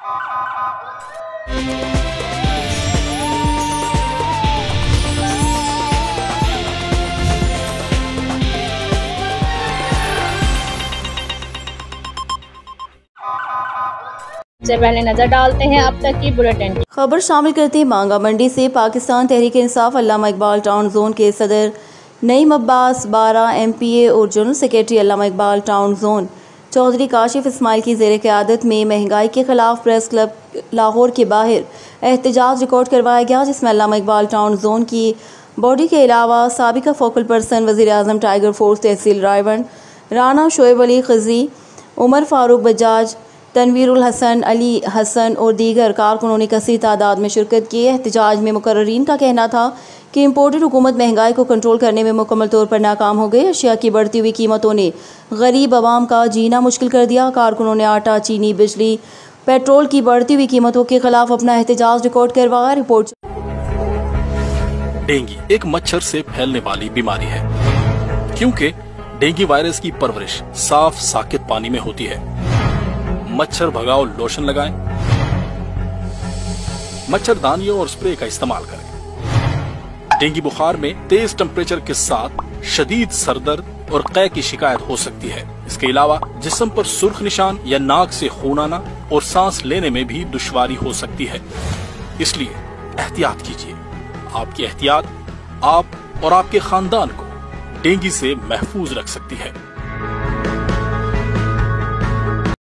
से पहले नजर डालते हैं अब तक की बुलेटिन की खबर शामिल करते हैं। मांगा मंडी से पाकिस्तान तहरीक इंसाफ अल्लामा इकबाल टाउन जोन के सदर नईम अब्बास 12 MPA और जनरल सेक्रेटरी अल्लामा इकबाल टाउन जोन चौधरी काशिफ इस्माइल की ज़ेर क़यादत में महंगाई के खिलाफ प्रेस क्लब लाहौर के बाहर एहतजाज रिकॉर्ड करवाया गया, जिसमें अल्लामा इकबाल टाउन जोन की बॉडी के अलावा साबिका फोकल पर्सन वज़ीर आज़म टाइगर फोर्स तहसील रायवन राना शोएब अली खज़ी, उमर फारूक बजाज, तनवीरुल हसन, अली हसन और दीगर कारकुनों ने कसीर तादाद में शिरकत की। एहतजाज में मुकर्रीन का कहना था कि इम्पोर्टेड हुकूमत महंगाई को कंट्रोल करने में मुकम्मल तौर पर नाकाम हो गई। अशिया की बढ़ती हुई कीमतों ने गरीब आवाम का जीना मुश्किल कर दिया। कारकुनों ने आटा, चीनी, बिजली, पेट्रोल की बढ़ती हुई कीमतों के खिलाफ अपना एहतजाज रिकॉर्ड करवाया। रिपोर्ट। डेंगू एक मच्छर से फैलने वाली बीमारी है, क्योंकि डेंगू वायरस की परवरिश साफ साकित पानी में होती है। मच्छर भगाओ लोशन लगाएं, मच्छरदानियों और स्प्रे का इस्तेमाल करें। डेंगू बुखार में तेज टेम्परेचर के साथ शदीद सरदर्द और कै की शिकायत हो सकती है। इसके अलावा जिस्म पर सुर्ख निशान या नाक से खून आना और सांस लेने में भी दुश्वारी हो सकती है। इसलिए एहतियात कीजिए। आपकी एहतियात आप और आपके खानदान को डेंगू से महफूज रख सकती है।